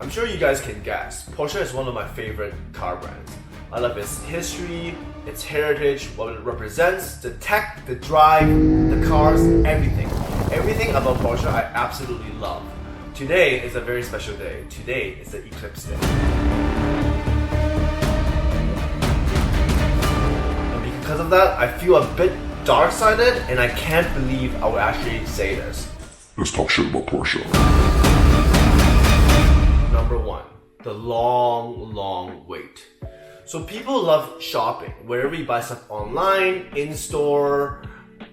I'm sure you guys can guess, Porsche is one of my favorite car brands. I love its history, its heritage, what it represents, the tech, the drive, the cars, everything. Everything about Porsche I absolutely love. Today is a very special day. Today is the Eclipse Day. And because of that, I feel a bit dark-sided and I can't believe I would actually say this. Let's talk shit about Porsche. Number one, the long wait. So people love shopping. Wherever you buy stuff online, in-store,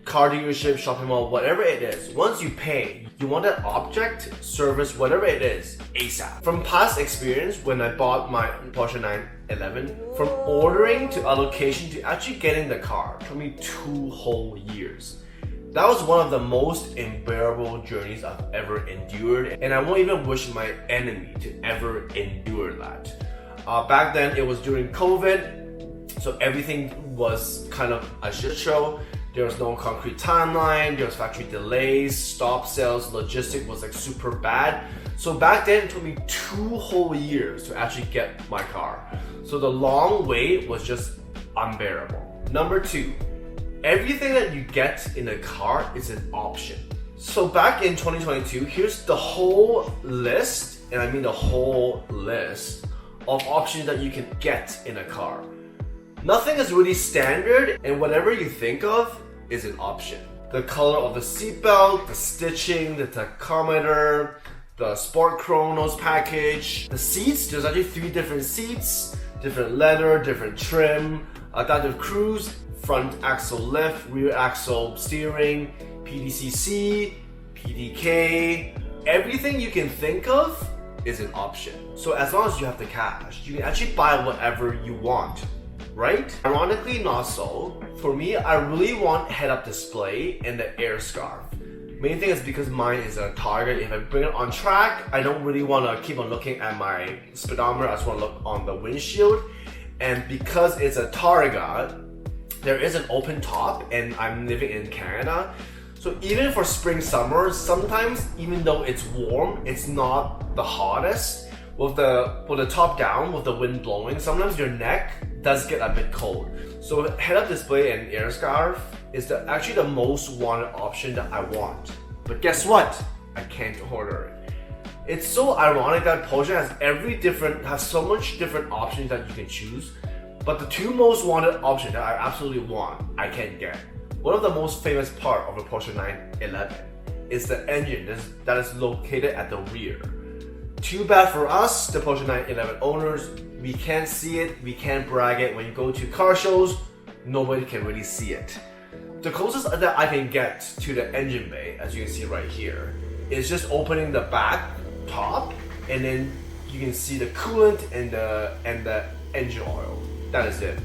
car dealership, shopping mall, whatever it is. Once you pay, you want that object, service, whatever it is, ASAP. From past experience, when I bought my Porsche 911, from ordering to allocation to actually getting the car, it took me 2 whole years. That was one of the most unbearable journeys I've ever endured, and I won't even wish my enemy to ever endure that. Back then, it was during COVID, so everything was kind of a shit show. There was no concrete timeline, there was factory delays, stop sales, logistics was like super bad. So back then, it took me 2 whole years to actually get my car. So the long wait was just unbearable. Number 2. Everything that you get in a car is an option. So back in 2022, here's the whole list, and I mean the whole list of options that you can get in a car. Nothing is really standard, and whatever you think of is an option. The color of the seatbelt, the stitching, the tachometer, the Sport Chronos package, the seats, there's actually 3 different seats, different leather, different trim, adaptive cruise, front axle lift, rear axle steering, PDCC, PDK, everything you can think of is an option. So as long as you have the cash, you can actually buy whatever you want, right? Ironically, not so. For me, I really want head-up display and the air scarf. Main thing is because mine is a Target. If I bring it on track, I don't really want to keep on looking at my speedometer. I just want to look on the windshield. And because it's a Targa, there is an open top, and I'm living in Canada. So even for spring, summer, sometimes even though it's warm, it's not the hottest. With the top down, with the wind blowing, sometimes your neck does get a bit cold. So head-up display and air scarf is actually the most wanted option that I want. But guess what? I can't order it. It's so ironic that Porsche has so much different options that you can choose. But the 2 most wanted options that I absolutely want, I can't get. One of the most famous part of the Porsche 911 is the engine that is located at the rear. Too bad for us, the Porsche 911 owners, we can't see it, we can't brag it. When you go to car shows, nobody can really see it. The closest that I can get to the engine bay, as you can see right here, is just opening the back top, and then you can see the coolant and the engine oil. That is it.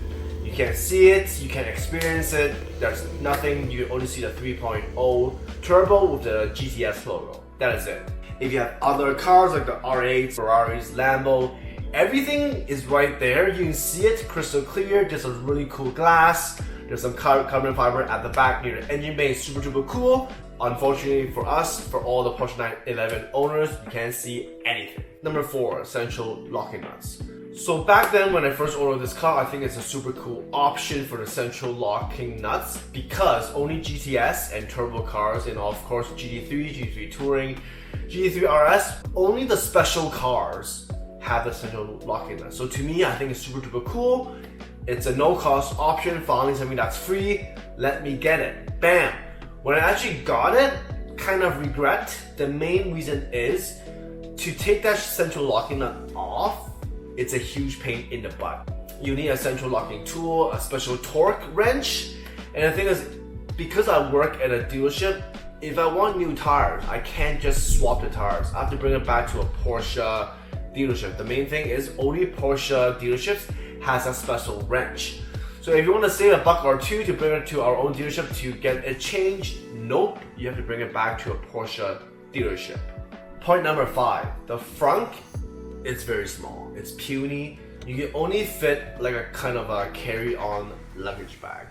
You can't see it, you can't experience it, there's nothing, you only see the 3.0 turbo with the GTS logo. That is it. If you have other cars like the R8, Ferraris, Lambo, everything is right there. You can see it crystal clear. There's a really cool glass. There's some carbon fiber at the back near the engine bay. It's super cool. Unfortunately for us, for all the Porsche 911 owners, you can't see anything. Number 4, central locking nuts. So back then when I first ordered this car, I think it's a super cool option for the central locking nuts because only GTS and turbo cars, and of course GT3, GT3 Touring, GT3 RS, only the special cars have the central locking nuts. So to me, I think it's super cool. It's a no-cost option, finally something that's free. Let me get it. Bam! When I actually got it, kind of regret. The main reason is to take that central locking nut off, it's a huge pain in the butt. You need a central locking tool, a special torque wrench, and the thing is, because I work at a dealership, if I want new tires, I can't just swap the tires. I have to bring it back to a Porsche dealership. The main thing is only Porsche dealerships has a special wrench. So if you want to save $1 or $2 to bring it to our own dealership to get it changed, nope, you have to bring it back to a Porsche dealership. Point number 5, the front is very small. It's puny. You can only fit like a kind of a carry-on luggage bag.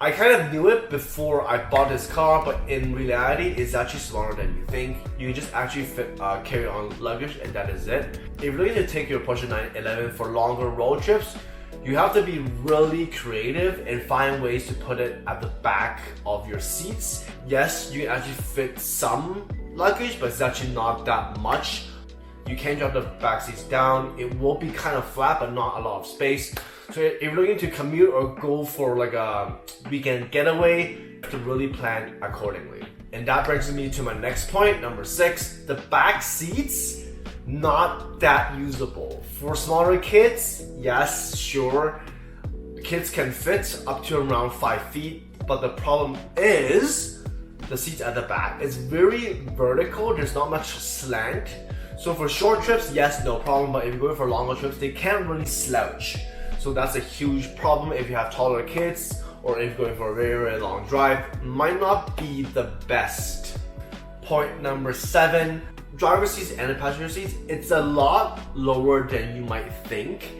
I kind of knew it before I bought this car, but in reality, it's actually smaller than you think. You can just actually fit, carry on luggage, and that is it. If you're looking to take your Porsche 911 for longer road trips, you have to be really creative and find ways to put it at the back of your seats. Yes, you can actually fit some luggage, but it's actually not that much. You can drop the back seats down. It will be kind of flat, but not a lot of space. So if you're looking to commute or go for like a weekend getaway, you have to really plan accordingly. And that brings me to my next point, number 6. The back seats, not that usable. For smaller kids, yes, sure. Kids can fit up to around 5 feet, but the problem is the seats at the back. It's very vertical, there's not much slant. So for short trips, yes, no problem, but if you're going for longer trips, they can't really slouch. So that's a huge problem if you have taller kids or if you're going for a very, very long drive. Might not be the best. Point number 7, driver seats and the passenger seats. It's a lot lower than you might think.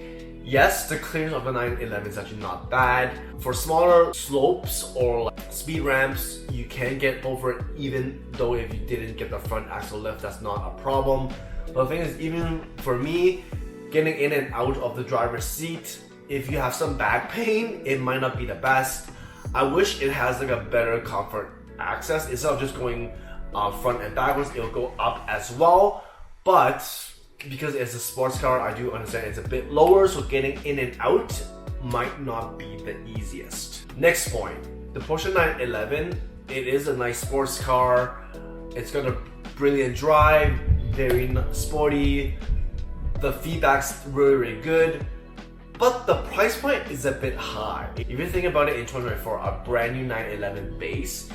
Yes, the clearance of the 911 is actually not bad. For smaller slopes or like speed ramps, you can get over it even though if you didn't get the front axle lift, that's not a problem. But the thing is, even for me, getting in and out of the driver's seat, if you have some back pain, it might not be the best. I wish it has like a better comfort access. Instead of just going front and backwards, it'll go up as well. But because it's a sports car, I do understand it's a bit lower, so getting in and out might not be the easiest. Next point, the Porsche 911, it is a nice sports car. It's got a brilliant drive, very sporty. The feedback's really, really good. But the price point is a bit high. If you think about it, in 2024, a brand new 911 base,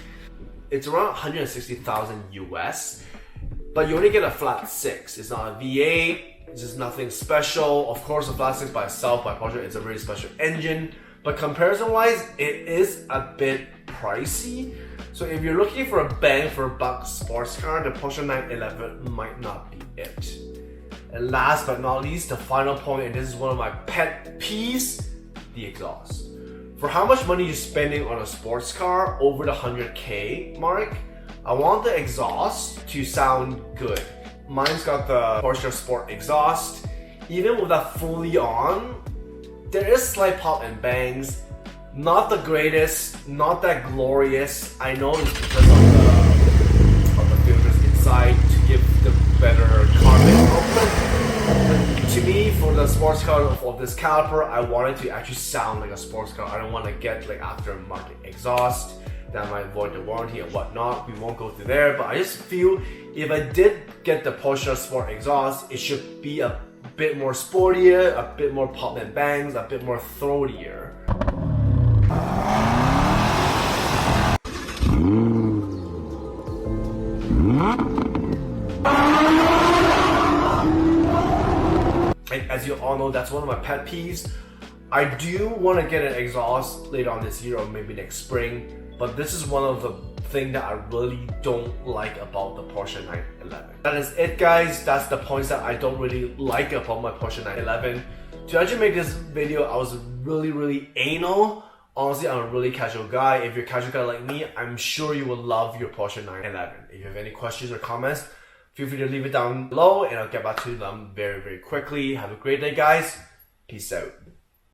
it's around 160,000 US, but you only get a flat 6. It's not a V8, it's just nothing special. Of course, a flat 6 by itself, by Porsche, it's a really special engine, but comparison-wise, it is a bit pricey. So if you're looking for a bang for a buck sports car, the Porsche 911 might not be it. And last but not least, the final point, and this is one of my pet peeves, the exhaust. For how much money you're spending on a sports car over the 100K mark, I want the exhaust to sound good. Mine's got the Porsche Sport exhaust. Even with that fully on, there is slight pop and bangs. Not the greatest, not that glorious. I know it's because of the filters inside to give the better carbon output. But to me, for the sports car of this caliber, I want it to actually sound like a sports car. I don't want to get like aftermarket exhaust that might void the warranty and whatnot. We won't go through there, but I just feel if I did get the Porsche Sport exhaust, it should be a bit more sportier, a bit more pop and bangs, a bit more throatier. And as you all know, that's one of my pet peeves. I do want to get an exhaust later on this year or maybe next spring, but this is one of the things that I really don't like about the Porsche 911. That is it, guys. That's the points that I don't really like about my Porsche 911. To actually make this video, I was really anal. Honestly, I'm a really casual guy. If you're a casual guy like me, I'm sure you will love your Porsche 911. If you have any questions or comments, feel free to leave it down below and I'll get back to them very quickly. Have a great day, guys. Peace out.